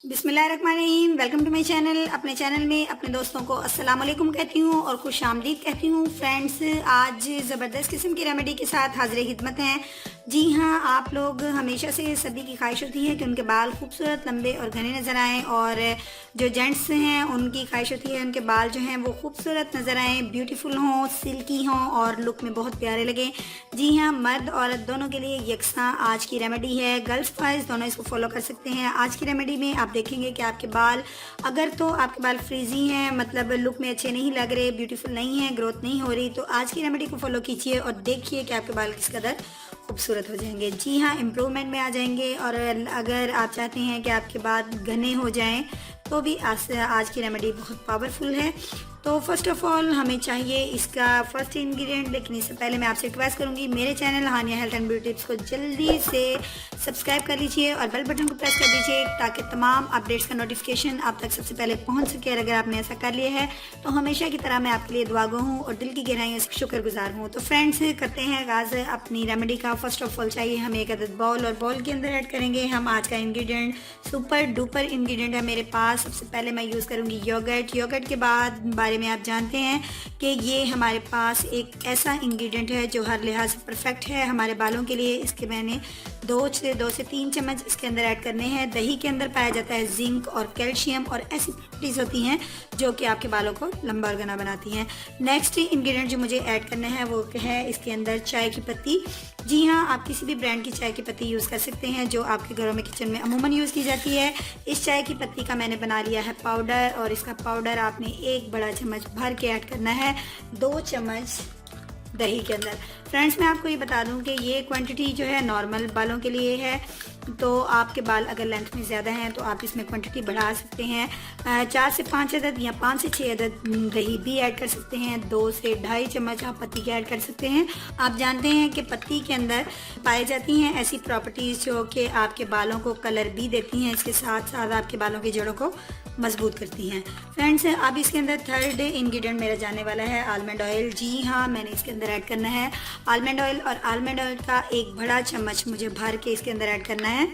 बिस्मिल्लाहिर्रहमानिर्रहीम। Welcome to my channel. अपने channel में अपने दोस्तों को अस्सलाम वालेकुम कहती हूँ और खुश आमदीद कहती हूँ। फ्रेंड्स, आज ज़बरदस्त किस्म की रेमेडी के साथ हाजिर खिदमत हैं। जी हाँ, आप लोग हमेशा से सभी की ख्वाहिश होती है कि उनके बाल खूबसूरत, लंबे और घने नज़र आएँ, और जो जेंट्स हैं उनकी ख्वाहिश होती है उनके बाल जो हैं वो खूबसूरत नज़र आएँ, ब्यूटीफुल हों, सिल्की हों और लुक में बहुत प्यारे लगें। जी हाँ, मर्द औरत दोनों के लिए यकसां आज की रेमेडी है। गर्ल्स बॉयज़ दोनों इसको फॉलो कर सकते हैं। आज की रेमेडी में आप देखेंगे कि आपके बाल, अगर तो आपके बाल फ्रीजी हैं, मतलब लुक में अच्छे नहीं लग रहे, ब्यूटीफुल नहीं है, ग्रोथ नहीं हो रही, तो आज की रेमेडी को फॉलो कीजिए और देखिए कि आपके बाल किस कदर खूबसूरत हो जाएंगे। जी हाँ, इम्प्रूवमेंट में आ जाएंगे। और अगर आप चाहते हैं कि आपके बाल घने हो जाएं तो भी आज की रेमेडी बहुत पावरफुल है। तो फर्स्ट ऑफ ऑल हमें चाहिए इसका फर्स्ट इंग्रेडिएंट, लेकिन इससे पहले मैं आपसे रिक्वेस्ट करूंगी मेरे channel Haniya health and beauty tips को जल्दी से सब्सक्राइब कर लीजिए और बेल बटन को प्रेस कर दीजिए ताकि तमाम अपडेट्स का नोटिफिकेशन आप तक सबसे पहले पहुंच सके। और अगर आपने ऐसा कर लिया है तो हमेशा की तरह मैं आपके लिए दुआगो हूँ और दिल की गहराइयों से शुक्रगुजार हूँ। तो फ्रेंड्स, करते हैं आगाज़ अपनी रेमेडी का। फर्स्ट ऑफ ऑल चाहिए हमें एक अदद बाउल, और बाउल के अंदर ऐड करेंगे हम आज का इंग्रेडिएंट, सुपर डुपर इंग्रेडिएंट है मेरे पास। सबसे पहले मैं यूज़ करूँगी योगर्ट। योगर्ट के बारे में आप जानते हैं कि ये हमारे पास एक ऐसा इंग्रेडिएंट है जो हर लिहाज से परफेक्ट है हमारे बालों के लिए। इसके मैंने 2 से 3 चम्मच इसके अंदर ऐड करने हैं। दही के अंदर पाया जाता है जिंक और कैल्शियम और ऐसी प्रॉपर्टीज़ होती हैं जो कि आपके बालों को लंबा और घना बनाती हैं। नेक्स्ट इंग्रेडिएंट जो मुझे ऐड करना है वो है इसके अंदर चाय की पत्ती। जी हाँ, आप किसी भी ब्रांड की चाय की पत्ती यूज़ कर सकते हैं जो आपके घरों में किचन में अमूमन यूज़ की जाती है। इस चाय की पत्ती का मैंने बना लिया है पाउडर, और इसका पाउडर आपने 1 बड़ा चम्मच भर के ऐड करना है 2 चम्मच दही के अंदर। फ्रेंड्स, मैं आपको ये बता दूं कि ये क्वांटिटी जो है नॉर्मल बालों के लिए है, तो आपके बाल अगर लेंथ में ज़्यादा हैं तो आप इसमें क्वांटिटी बढ़ा सकते हैं। 4 से 5 अदद या 5 से 6 अदद दही भी ऐड कर सकते हैं। 2 से 2.5 चम्मच आप पत्ती के ऐड कर सकते हैं। आप जानते हैं कि पत्ती के अंदर पाई जाती हैं ऐसी प्रॉपर्टीज़ जो कि आपके बालों को कलर भी देती हैं, इसके साथ साथ आपके बालों की जड़ों को मजबूत करती हैं। फ्रेंड्स, अब इसके अंदर थर्ड इंग्रेडिएंट मेरा जाने वाला है आलमंड ऑयल। जी हाँ, मैंने इसके अंदर ऐड करना है आलमंड ऑयल, और आलमंड ऑयल का 1 बड़ा चम्मच मुझे भर के इसके अंदर ऐड करना है।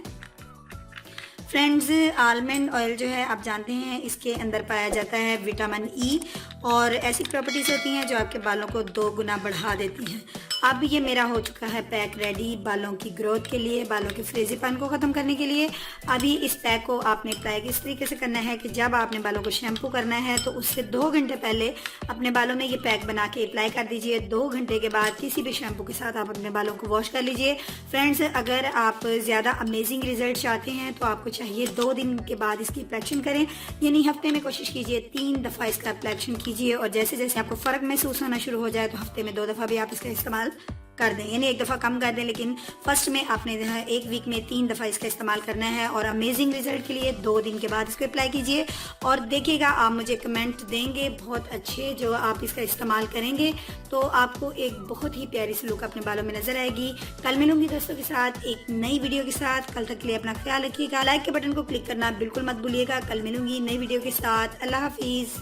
फ्रेंड्स, आलमंड ऑयल जो है आप जानते हैं इसके अंदर पाया जाता है विटामिन ई, और ऐसी प्रॉपर्टीज़ होती हैं जो आपके बालों को 2 गुना बढ़ा देती हैं। अब ये मेरा हो चुका है पैक रेडी बालों की ग्रोथ के लिए, बालों के फ्रीजीपन को ख़त्म करने के लिए। अभी इस पैक को आपने अप्लाई किस तरीके से करना है कि जब आपने बालों को शैम्पू करना है तो उससे 2 घंटे पहले अपने बालों में ये पैक बना के अप्लाई कर दीजिए। 2 घंटे के बाद किसी भी शैम्पू के साथ आप अपने बालों को वॉश कर लीजिए। फ्रेंड्स, अगर आप ज़्यादा अमेजिंग रिजल्ट चाहते हैं तो आपको चाहिए 2 दिन के बाद इसकी अप्लेक्शन करें, यानी हफ्ते में कोशिश कीजिए 3 दफ़ा इसका अप्लेक्शन कीजिए, और जैसे जैसे आपको फ़र्क महसूस होना शुरू हो जाए तो हफ्ते में 2 दफ़ा भी आप इसका इस्तेमाल कर दें, यानी 1 दफ़ा कम कर दें, लेकिन फर्स्ट में आपने 1 वीक में 3 दफ़ा इसका इस्तेमाल करना है। और अमेजिंग रिजल्ट के लिए 2 दिन के बाद इसको अप्लाई कीजिए और देखिएगा आप मुझे कमेंट देंगे बहुत अच्छे, जो आप इसका इस्तेमाल करेंगे तो आपको एक बहुत ही प्यारी सी लुक अपने बालों में नजर आएगी। कल मिलूंगी दोस्तों के साथ एक नई वीडियो के साथ। कल तक के लिए अपना ख्याल रखिएगा। लाइक के बटन को क्लिक करना बिल्कुल मत भूलिएगा। कल मिलूंगी नई वीडियो के साथ। अल्लाह हाफिज़।